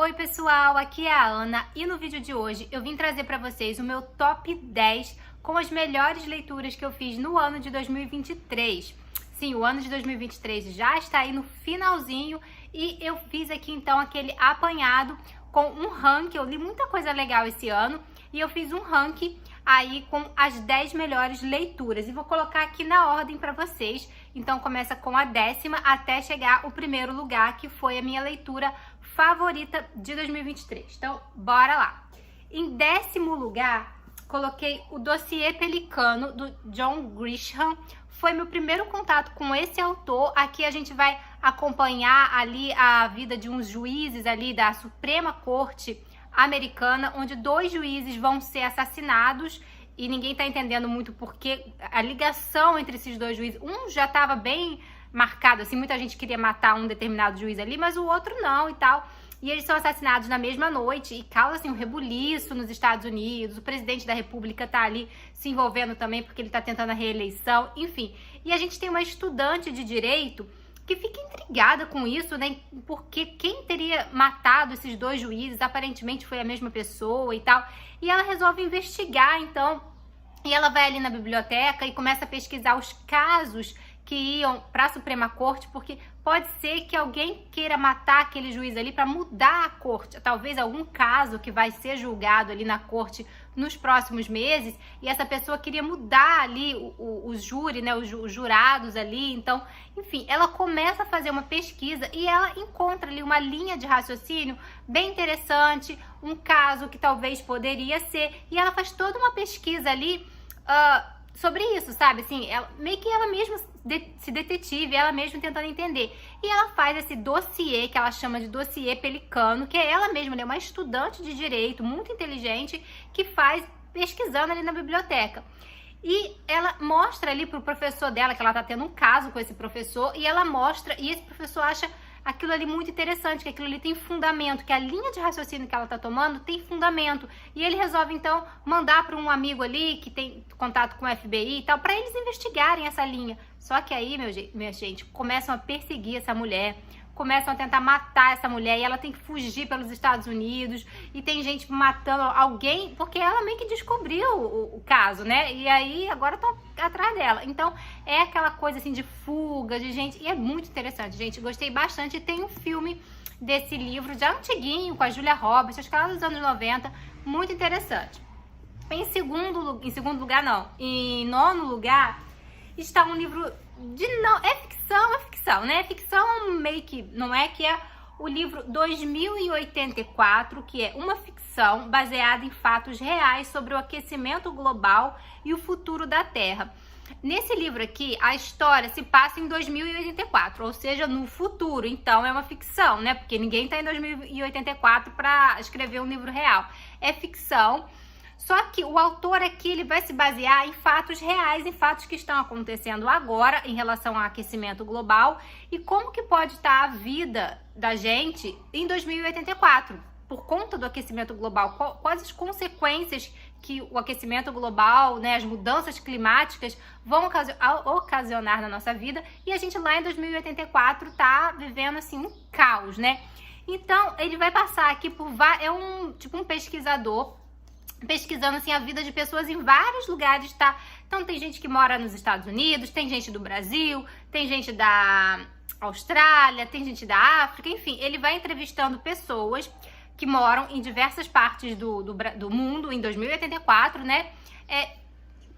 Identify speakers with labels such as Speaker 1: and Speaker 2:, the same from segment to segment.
Speaker 1: Oi pessoal, aqui é a Ana e no vídeo de hoje eu vim trazer para vocês o meu top 10 com as melhores leituras que eu fiz no ano de 2023. Sim, o ano de 2023 já está aí no finalzinho e eu fiz aqui então aquele apanhado com um ranking. Eu li muita coisa legal esse ano e eu fiz um ranking aí com as 10 melhores leituras e vou colocar aqui na ordem para vocês. Então começa com a 10ª até chegar o primeiro lugar, que foi a minha leitura favorita de 2023. Então bora lá. Em 10º lugar coloquei o Dossiê Pelicano do John Grisham. Foi meu primeiro contato com esse autor. Aqui a gente vai acompanhar ali a vida de uns juízes ali da Suprema Corte americana, onde 2 juízes vão ser assassinados e ninguém tá entendendo muito porque a ligação entre esses 2 juízes, um já tava bem marcado, assim, muita gente queria matar um determinado juiz ali, mas o outro não e tal, e eles são assassinados na mesma noite e causa, assim, um rebuliço nos Estados Unidos. O presidente da República tá ali se envolvendo também porque ele tá tentando a reeleição, enfim. E a gente tem uma estudante de direito que fica intrigada com isso, né? Porque quem teria matado esses 2 juízes aparentemente foi a mesma pessoa e tal. E ela resolve investigar, então, e ela vai ali na biblioteca e começa a pesquisar os casos que iam para a Suprema Corte, porque pode ser que alguém queira matar aquele juiz ali para mudar a corte, talvez algum caso que vai ser julgado ali na corte nos próximos meses, e essa pessoa queria mudar ali o júri, né, os jurados ali. Então, enfim, ela começa a fazer uma pesquisa e ela encontra ali uma linha de raciocínio bem interessante, um caso que talvez poderia ser, e ela faz toda uma pesquisa ali sobre isso, sabe? Assim, meio que ela mesma se detetive, ela mesma tentando entender. E ela faz esse dossiê, que ela chama de Dossiê Pelicano, que é ela mesma, né? Uma estudante de direito muito inteligente que faz pesquisando ali na biblioteca. E ela mostra ali pro professor dela, que ela tá tendo um caso com esse professor, e ela mostra, e esse professor acha aquilo ali muito interessante, que aquilo ali tem fundamento, que a linha de raciocínio que ela tá tomando tem fundamento. E ele resolve, então, mandar para um amigo ali que tem contato com o FBI e tal, para eles investigarem essa linha. Só que aí, minha gente, começam a perseguir essa mulher, começam a tentar matar essa mulher, e ela tem que fugir pelos Estados Unidos, e tem gente matando alguém, porque ela meio que descobriu o caso, né? E aí agora estão atrás dela. Então é aquela coisa assim de fuga, de gente, e é muito interessante, gente. Gostei bastante. E tem um filme desse livro, já antiguinho, com a Julia Roberts, acho que lá dos anos 90, muito interessante. Em segundo lugar, não, em 9º lugar, está um livro de é ficção, né? Ficção meio que não é, que é o livro 2084, que é uma ficção baseada em fatos reais sobre o aquecimento global e o futuro da Terra. Nesse livro aqui, a história se passa em 2084, ou seja, no futuro. Então é uma ficção, né? Porque ninguém tá em 2084 para escrever um livro real. É ficção. Só que o autor aqui, ele vai se basear em fatos reais, em fatos que estão acontecendo agora em relação ao aquecimento global e como que pode estar a vida da gente em 2084 por conta do aquecimento global. Quais as consequências que o aquecimento global, né, as mudanças climáticas vão ocasionar na nossa vida, e a gente lá em 2084 tá vivendo assim um caos, né? Então ele vai passar aqui por tipo um pesquisador pesquisando assim a vida de pessoas em vários lugares, tá? Então tem gente que mora nos Estados Unidos, tem gente do Brasil, tem gente da Austrália, tem gente da África, enfim, ele vai entrevistando pessoas que moram em diversas partes do mundo em 2084, né?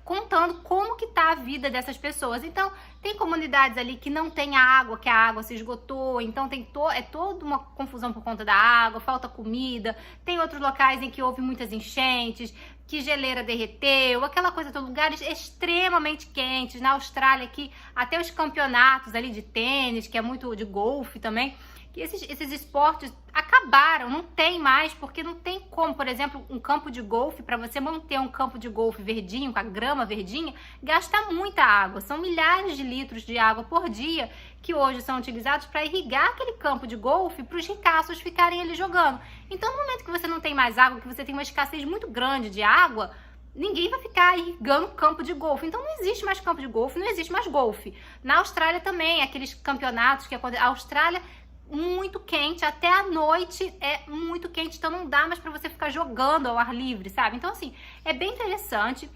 Speaker 1: Contando como que tá a vida dessas pessoas. Então, tem comunidades ali que não tem água, que a água se esgotou, então tem toda uma confusão por conta da água, falta comida. Tem outros locais em que houve muitas enchentes, que geleira derreteu, aquela coisa, lugares extremamente quentes. Na Austrália aqui, até os campeonatos ali de tênis, que é muito de golfe também, que esses esportes acabaram, não tem mais, porque não tem como, por exemplo, um campo de golfe, para você manter um campo de golfe verdinho, com a grama verdinha, gasta muita água. São milhares de litros de água por dia que hoje são utilizados para irrigar aquele campo de golfe para os ricaços ficarem ali jogando. Então, no momento que você não tem mais água, que você tem uma escassez muito grande de água, ninguém vai ficar irrigando campo de golfe. Então não existe mais campo de golfe, não existe mais golfe. Na Austrália também, aqueles campeonatos que acontecem. A Austrália muito quente, até a noite é muito quente, então não dá mais pra você ficar jogando ao ar livre, sabe? Então, assim, é bem interessante.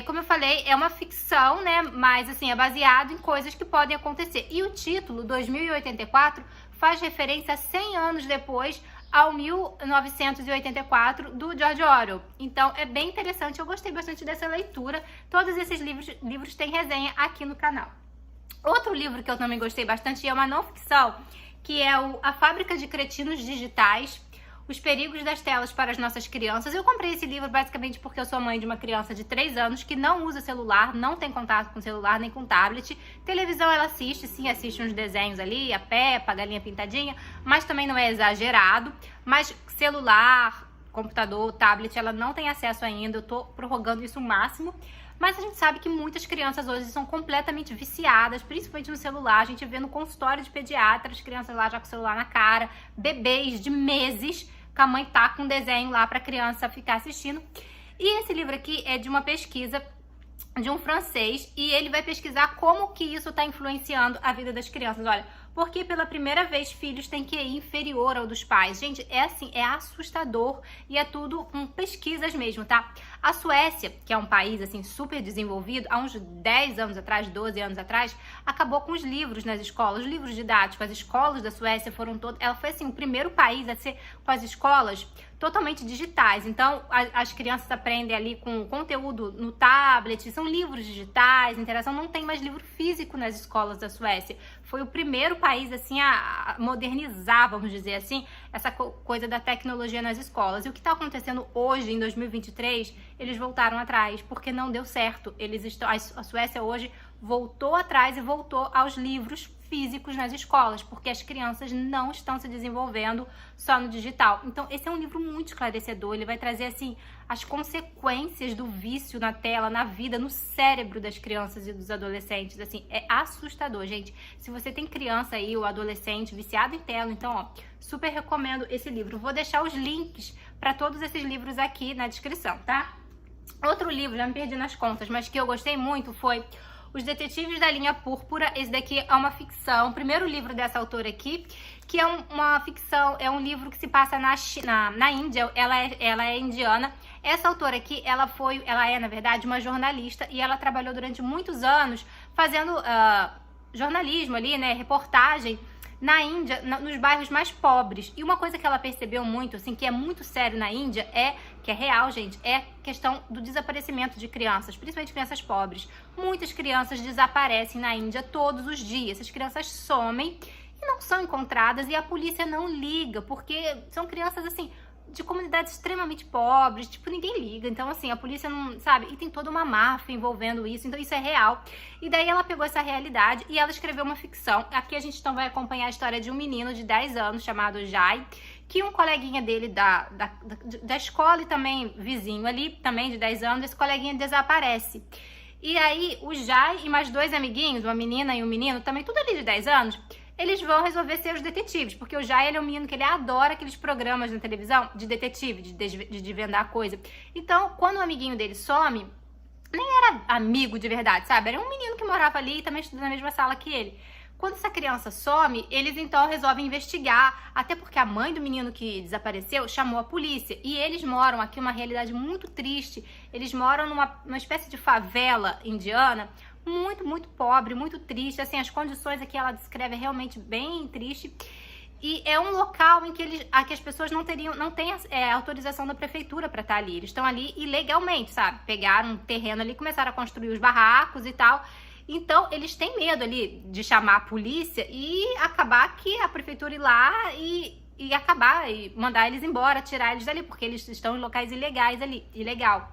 Speaker 1: Como eu falei, é uma ficção, né? Mas, assim, é baseado em coisas que podem acontecer. E o título, 2084, faz referência a 100 anos depois, ao 1984, do George Orwell. Então, é bem interessante, eu gostei bastante dessa leitura. Todos esses livros têm resenha aqui no canal. Outro livro que eu também gostei bastante é uma não ficção, que é A Fábrica de Cretinos Digitais, Os Perigos das Telas para as Nossas Crianças. Eu comprei esse livro basicamente porque eu sou mãe de uma criança de 3 anos que não usa celular, não tem contato com celular nem com tablet. Televisão ela assiste, sim, assiste uns desenhos ali, a Peppa, a Galinha Pintadinha, mas também não é exagerado. Mas celular, computador, tablet, ela não tem acesso ainda, eu tô prorrogando isso o máximo. Mas a gente sabe que muitas crianças hoje são completamente viciadas, principalmente no celular. A gente vê no consultório de pediatras, crianças lá já com o celular na cara, bebês de meses, que a mãe tá com um desenho lá pra criança ficar assistindo. E esse livro aqui é de uma pesquisa de um francês e ele vai pesquisar como que isso tá influenciando a vida das crianças. Olha, porque pela primeira vez filhos têm QI inferior ao dos pais. Gente, é assim, é assustador e é tudo pesquisas mesmo, tá? A Suécia, que é um país assim super desenvolvido, há uns 10 anos atrás, 12 anos atrás, acabou com os livros nas escolas, os livros didáticos. As escolas da Suécia foram todas, ela foi assim o primeiro país a ser com as escolas totalmente digitais. Então, as crianças aprendem ali com conteúdo no tablet, são livros digitais, interação, não tem mais livro físico nas escolas da Suécia. Foi o primeiro país, assim, a modernizar, vamos dizer assim, essa coisa da tecnologia nas escolas. E o que está acontecendo hoje, em 2023, eles voltaram atrás, porque não deu certo. A Suécia hoje voltou atrás e voltou aos livros físicos nas escolas, porque as crianças não estão se desenvolvendo só no digital. Então, esse é um livro muito esclarecedor, ele vai trazer, assim, as consequências do vício na tela, na vida, no cérebro das crianças e dos adolescentes, assim, é assustador, gente. Se você tem criança aí, ou adolescente viciado em tela, então, ó, super recomendo esse livro. Vou deixar os links para todos esses livros aqui na descrição, tá? Outro livro, já me perdi nas contas, mas que eu gostei muito foi Os Detetives da Linha Púrpura. Esse daqui é uma ficção, o primeiro livro dessa autora aqui, que é uma ficção, é um livro que se passa na Índia, ela é indiana. Essa autora aqui, ela é, na verdade, uma jornalista e ela trabalhou durante muitos anos fazendo jornalismo ali, né, reportagem na Índia, nos bairros mais pobres. E uma coisa que ela percebeu muito, assim, que é muito sério na Índia, que é real, gente, é questão do desaparecimento de crianças, principalmente crianças pobres. Muitas crianças desaparecem na Índia todos os dias. Essas crianças somem e não são encontradas e a polícia não liga, porque são crianças, assim, de comunidades extremamente pobres, tipo, ninguém liga. Então, assim, a polícia não, sabe? E tem toda uma máfia envolvendo isso, então isso é real. E daí ela pegou essa realidade e ela escreveu uma ficção. Aqui a gente então vai acompanhar a história de um menino de 10 anos chamado Jai, que um coleguinha dele da escola e também vizinho ali, também de 10 anos, esse coleguinha desaparece. E aí o Jai e mais 2 amiguinhos, uma menina e um menino, também tudo ali de 10 anos, eles vão resolver ser os detetives, porque o Jai, ele é um menino que ele adora aqueles programas na televisão de detetive, de desvendar coisa. Então, quando o amiguinho dele some, nem era amigo de verdade, sabe? Era um menino que morava ali e também estudava na mesma sala que ele. Quando essa criança some, eles então resolvem investigar, até porque a mãe do menino que desapareceu chamou a polícia. E eles moram aqui uma realidade muito triste, eles moram numa espécie de favela indiana, muito, muito pobre, muito triste, assim, as condições aqui ela descreve realmente bem triste. E é um local em que as pessoas não têm autorização da prefeitura para estar ali. Eles estão ali ilegalmente, sabe? Pegaram um terreno ali, começaram a construir os barracos e tal. Então, eles têm medo ali de chamar a polícia e acabar que a prefeitura ir lá e acabar e mandar eles embora, tirar eles dali, porque eles estão em locais ilegais ali, ilegal.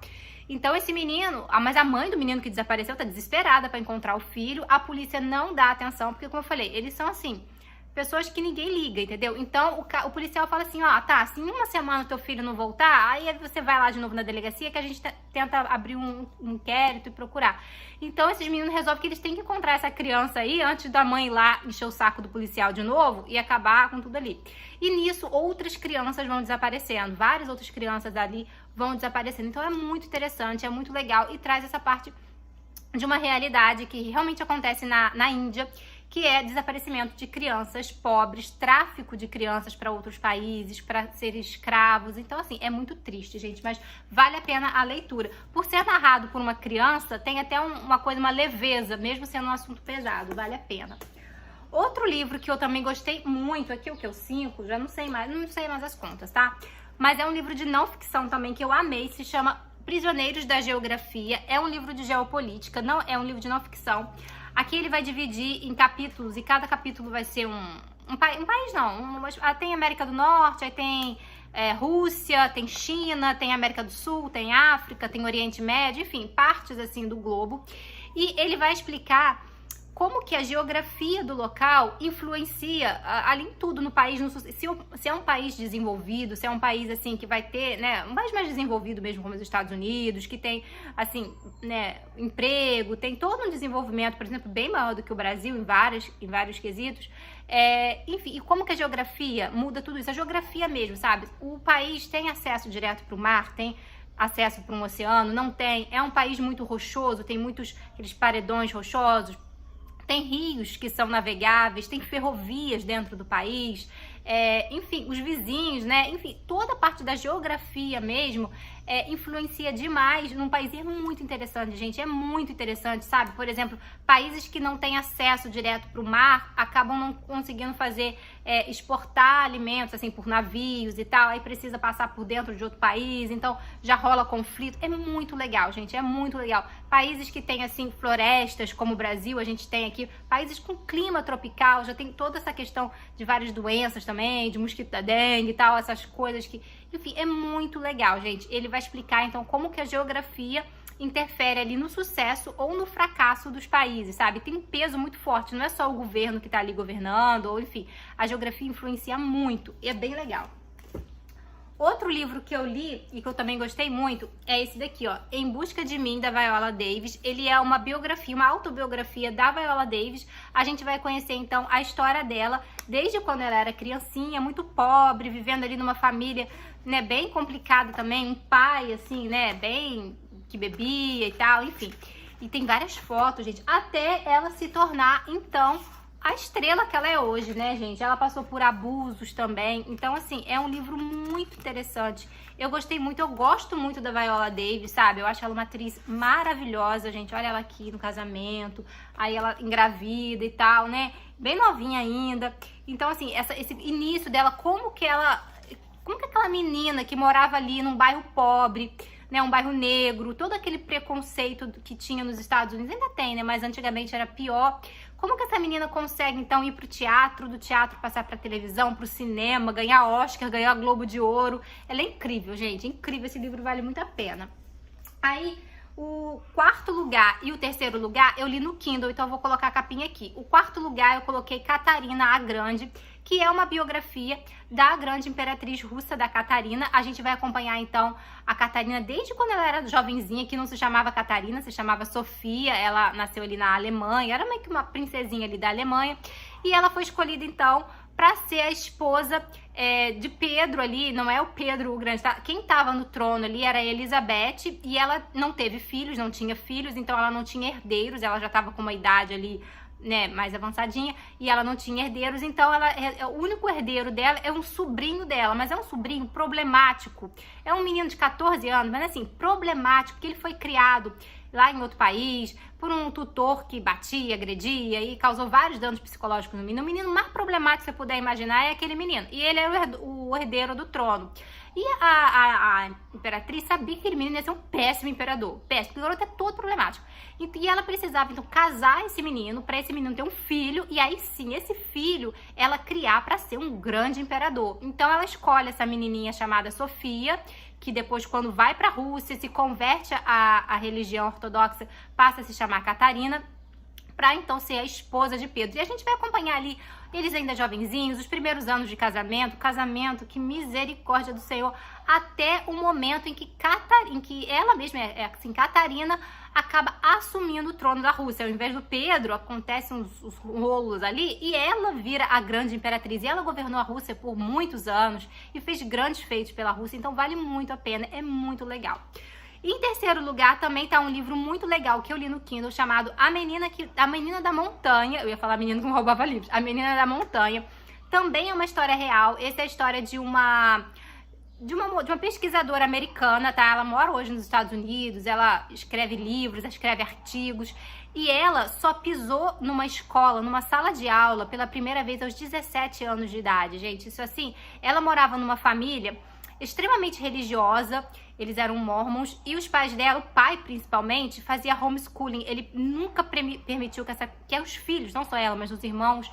Speaker 1: Então esse menino, mas a mãe do menino que desapareceu tá desesperada para encontrar o filho, a polícia não dá atenção, porque como eu falei, eles são assim, pessoas que ninguém liga, entendeu? Então o policial fala assim, ó, tá, se em uma semana teu filho não voltar, aí você vai lá de novo na delegacia que a gente tenta abrir um inquérito e procurar. Então esses meninos resolvem que eles têm que encontrar essa criança aí antes da mãe ir lá encher o saco do policial de novo e acabar com tudo ali. E nisso outras crianças vão desaparecendo, várias outras crianças ali vão desaparecendo. Então é muito interessante, é muito legal e traz essa parte de uma realidade que realmente acontece na Índia, que é desaparecimento de crianças pobres, tráfico de crianças para outros países, para serem escravos. Então, assim, é muito triste, gente, mas vale a pena a leitura. Por ser narrado por uma criança, tem até uma leveza, mesmo sendo um assunto pesado, vale a pena. Outro livro que eu também gostei muito, aqui o que? O 5, já não sei mais as contas, tá? Mas é um livro de não ficção também que eu amei, se chama Prisioneiros da Geografia. É um livro de geopolítica, não é um livro de não ficção. Aqui ele vai dividir em capítulos e cada capítulo vai ser um país não. Tem América do Norte, aí tem Rússia, tem China, tem América do Sul, tem África, tem Oriente Médio, enfim, partes assim do globo. E ele vai explicar como que a geografia do local influencia ali em tudo no país, se é um país desenvolvido, se é um país assim que vai ter, né, um país mais desenvolvido mesmo como os Estados Unidos, que tem assim, né, emprego, tem todo um desenvolvimento, por exemplo, bem maior do que o Brasil em vários quesitos, enfim, e como que a geografia muda tudo isso, a geografia mesmo, sabe? O país tem acesso direto para o mar, tem acesso para um oceano, não tem, é um país muito rochoso, tem muitos aqueles paredões rochosos, tem rios que são navegáveis, tem ferrovias dentro do país, enfim, os vizinhos, né? Enfim, toda a parte da geografia mesmo influencia demais num país. E é muito interessante, gente, é muito interessante, sabe? Por exemplo, países que não têm acesso direto para o mar acabam não conseguindo exportar alimentos, assim, por navios e tal, aí precisa passar por dentro de outro país, então já rola conflito. É muito legal, gente, é muito legal. Países que têm, assim, florestas, como o Brasil, a gente tem aqui, países com clima tropical, já tem toda essa questão de várias doenças também, de mosquito da dengue e tal, essas coisas que... Enfim, é muito legal, gente. Ele vai explicar, então, como que a geografia interfere ali no sucesso ou no fracasso dos países, sabe? Tem um peso muito forte, não é só o governo que tá ali governando, ou enfim, a geografia influencia muito, e é bem legal. Outro livro que eu li e que eu também gostei muito é esse daqui, ó, Em Busca de Mim, da Viola Davis. Ele é uma biografia, uma autobiografia da Viola Davis. A gente vai conhecer, então, a história dela desde quando ela era criancinha, muito pobre, vivendo ali numa família, né, bem complicada também, um pai, assim, né, bem que bebia e tal, enfim. E tem várias fotos, gente, até ela se tornar, então, a estrela que ela é hoje, né, gente? Ela passou por abusos também. Então, assim, é um livro muito interessante. Eu gostei muito, eu gosto muito da Viola Davis, sabe? Eu acho ela uma atriz maravilhosa, gente. Olha ela aqui no casamento, aí ela engravida e tal, né? Bem novinha ainda. Então, assim, esse início dela, como que aquela menina que morava ali num bairro pobre, né, um bairro negro, todo aquele preconceito que tinha nos Estados Unidos, ainda tem, né, mas antigamente era pior. Como que essa menina consegue, então, ir pro teatro, do teatro passar pra televisão, pro cinema, ganhar Oscar, ganhar Globo de Ouro? Ela é incrível, gente, incrível, esse livro vale muito a pena. Aí, o quarto lugar e o terceiro lugar eu li no Kindle, então eu vou colocar a capinha aqui. O quarto lugar eu coloquei Catarina a Grande, que é uma biografia da grande imperatriz russa, da Catarina. A gente vai acompanhar, então, a Catarina desde quando ela era jovenzinha, que não se chamava Catarina, se chamava Sofia. Ela nasceu ali na Alemanha, era meio que uma princesinha ali da Alemanha. E ela foi escolhida, então, para ser a esposa de Pedro ali, não é o Pedro o Grande, tá? Quem estava no trono ali era a Elizabeth, e ela não teve filhos, não tinha filhos, então ela não tinha herdeiros, ela já estava com uma idade ali, né, mais avançadinha, e ela não tinha herdeiros, então o único herdeiro dela é um sobrinho dela, mas é um sobrinho problemático, é um menino de 14 anos, mas assim, problemático, que ele foi criado lá em outro país, por um tutor que batia, agredia e causou vários danos psicológicos no menino. O menino mais problemático que você puder imaginar é aquele menino, e ele era o herdeiro do trono. E a imperatriz sabia que aquele menino ia ser um péssimo imperador, péssimo, porque o garoto é todo problemático. E ela precisava, então, casar esse menino, para esse menino ter um filho, e aí sim, esse filho, ela criar para ser um grande imperador. Então ela escolhe essa menininha chamada Sofia, que depois, quando vai para a Rússia, se converte à religião ortodoxa, passa a se chamar Catarina, para então ser a esposa de Pedro. E a gente vai acompanhar ali, eles ainda jovenzinhos, os primeiros anos de casamento, que misericórdia do Senhor, até o momento em que ela mesma, Catarina, acaba assumindo o trono da Rússia. Ao invés do Pedro, acontecem os rolos ali, e ela vira a grande imperatriz. E ela governou a Rússia por muitos anos, e fez grandes feitos pela Rússia, então vale muito a pena, é muito legal. Em terceiro lugar, também tá um livro muito legal que eu li no Kindle, chamado A Menina da Montanha. Eu ia falar Menina que não roubava livros. A Menina da Montanha. Também é uma história real. Essa é a história de uma pesquisadora americana, tá? Ela mora hoje nos Estados Unidos, ela escreve livros, escreve artigos. E ela só pisou numa escola, numa sala de aula, pela primeira vez aos 17 anos de idade, gente. Isso assim, ela morava numa família extremamente religiosa, eles eram mormons, e os pais dela, o pai principalmente, fazia homeschooling. Ele nunca permitiu que os filhos, não só ela, mas os irmãos,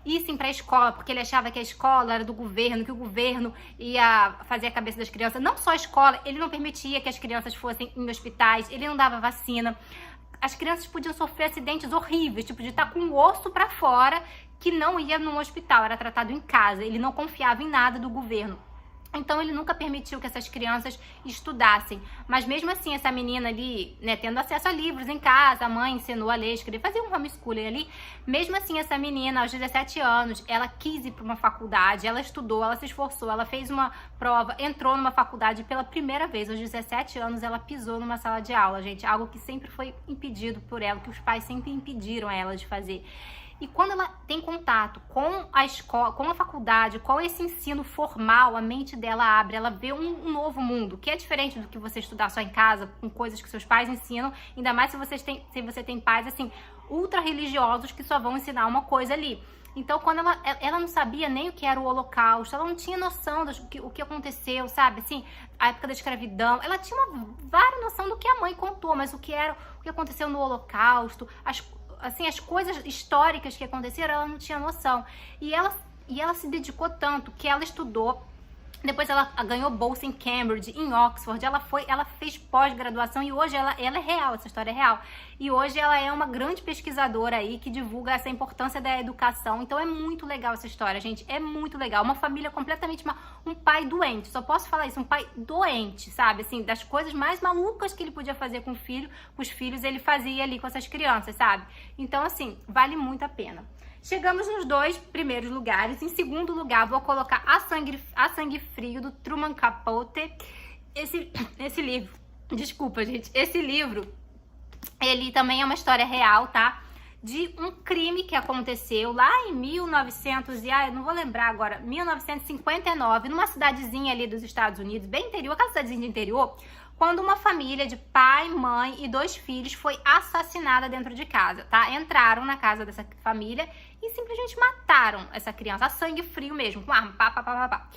Speaker 1: issem para a escola, porque ele achava que a escola era do governo, que o governo ia fazer a cabeça das crianças. Não só a escola, ele não permitia que as crianças fossem em hospitais, ele não dava vacina. As crianças podiam sofrer acidentes horríveis, tipo de estar com o osso para fora, que não ia num hospital, era tratado em casa. Ele não confiava em nada do governo. Então ele nunca permitiu que essas crianças estudassem. Mas mesmo assim, essa menina ali, né, tendo acesso a livros em casa, a mãe ensinou a ler, escrever, fazia um homeschooling ali. Mesmo assim, essa menina, aos 17 anos, ela quis ir para uma faculdade, ela estudou, ela se esforçou, ela fez uma prova, entrou numa faculdade pela primeira vez. Aos 17 anos, ela pisou numa sala de aula, gente. Algo que sempre foi impedido por ela, que os pais sempre impediram ela de fazer. E quando ela tem contato com a escola, com a faculdade, com esse ensino formal, a mente dela abre, ela vê um novo mundo, que é diferente do que você estudar só em casa, com coisas que seus pais ensinam, ainda mais se você tem pais, assim, ultra religiosos que só vão ensinar uma coisa ali. Então, quando ela não sabia nem o que era o Holocausto, ela não tinha noção do que aconteceu, sabe? Assim, a época da escravidão, ela tinha uma vaga noção do que a mãe contou, mas o que aconteceu no Holocausto, as coisas históricas que aconteceram, ela não tinha noção. E ela se dedicou tanto que ela estudou. Depois ela ganhou bolsa em Cambridge, em Oxford. Ela fez pós-graduação e hoje ela é real, essa história é real. E hoje ela é uma grande pesquisadora aí que divulga essa importância da educação. Então é muito legal essa história, gente. É muito legal. Uma família completamente um pai doente. Só posso falar isso, um pai doente, sabe? Assim, das coisas mais malucas que ele podia fazer com os filhos, ele fazia ali com essas crianças, sabe? Então, assim, vale muito a pena. Chegamos nos 2 primeiros lugares. Em segundo lugar, vou colocar A Sangue Frio, do Truman Capote. Esse livro, desculpa, gente, esse livro, ele também é uma história real, tá? De um crime que aconteceu lá em 1959, numa cidadezinha ali dos Estados Unidos, bem interior, aquela cidadezinha de interior, quando uma família de pai, mãe e 2 filhos foi assassinada dentro de casa, tá? Entraram na casa dessa família e simplesmente mataram essa criança, a sangue frio mesmo, com arma, pá.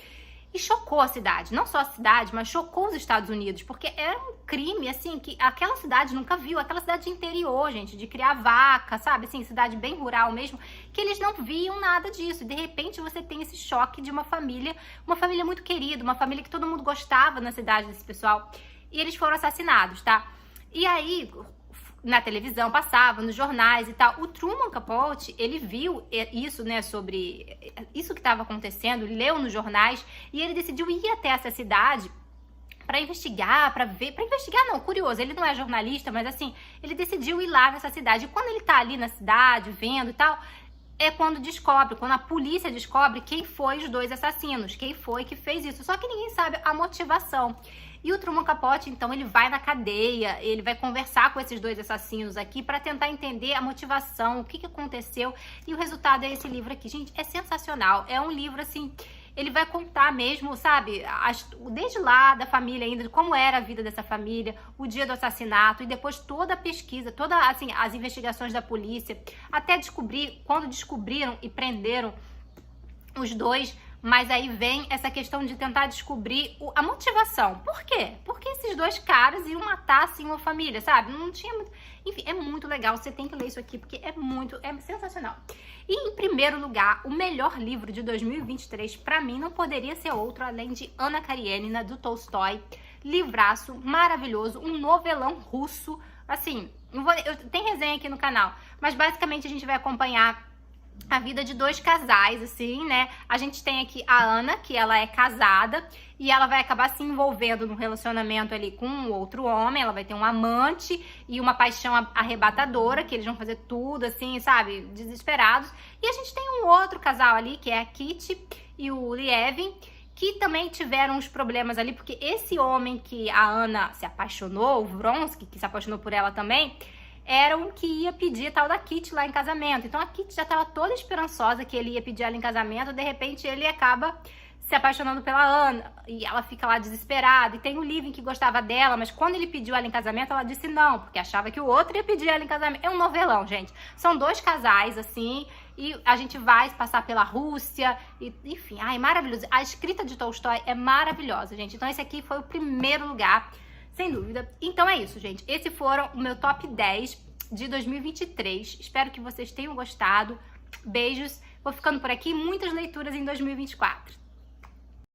Speaker 1: E chocou a cidade, não só a cidade, mas chocou os Estados Unidos, porque era um crime, assim, que aquela cidade nunca viu, aquela cidade de interior, gente, de criar vaca, sabe, assim, cidade bem rural mesmo, que eles não viam nada disso, e de repente você tem esse choque de uma família muito querida, uma família que todo mundo gostava na cidade desse pessoal, e eles foram assassinados, tá? E aí, na televisão passava, nos jornais e tal, o Truman Capote, ele viu isso, né, sobre isso que estava acontecendo, leu nos jornais, e ele decidiu ir até essa cidade para investigar, curioso, ele não é jornalista, mas assim, ele decidiu ir lá nessa cidade, e quando ele tá ali na cidade, vendo e tal, é quando a polícia descobre quem foi os 2 assassinos, quem foi que fez isso, só que ninguém sabe a motivação. E o Truman Capote, então, ele vai na cadeia, ele vai conversar com esses 2 assassinos aqui para tentar entender a motivação, o que aconteceu, e o resultado é esse livro aqui. Gente, é sensacional, é um livro, assim, ele vai contar mesmo, sabe, desde lá da família ainda, como era a vida dessa família, o dia do assassinato, e depois toda a pesquisa, assim, as investigações da polícia, até quando descobriram e prenderam os 2, mas aí vem essa questão de tentar descobrir a motivação. Por quê? Porque esses 2 caras iam matar, assim, uma família, sabe? Não tinha muito... Enfim, é muito legal, você tem que ler isso aqui, porque é sensacional. E, em primeiro lugar, o melhor livro de 2023, pra mim, não poderia ser outro, além de Anna Karenina, do Tolstói. Livraço maravilhoso, um novelão russo. Assim, tem resenha aqui no canal, mas basicamente a gente vai acompanhar a vida de 2 casais, assim, né? A gente tem aqui a Ana, que ela é casada e ela vai acabar se envolvendo num relacionamento ali com um outro homem, ela vai ter um amante e uma paixão arrebatadora, que eles vão fazer tudo, assim, sabe? Desesperados. E a gente tem um outro casal ali, que é a Kitty e o Lievin, que também tiveram uns problemas ali, porque esse homem que a Ana se apaixonou, o Vronsky, que se apaixonou por ela também, era o que ia pedir a tal da Kitty lá em casamento. Então a Kitty já estava toda esperançosa que ele ia pedir ela em casamento, de repente ele acaba se apaixonando pela Ana, e ela fica lá desesperada, e tem o Living que gostava dela, mas quando ele pediu ela em casamento, ela disse não, porque achava que o outro ia pedir ela em casamento. É um novelão, gente. São dois casais, assim, e a gente vai passar pela Rússia, e, enfim, ai, maravilhoso. A escrita de Tolstói é maravilhosa, gente. Então esse aqui foi o primeiro lugar, sem dúvida. Então é isso, gente. Esses foram o meu top 10 de 2023. Espero que vocês tenham gostado. Beijos. Vou ficando por aqui. Muitas leituras em 2024.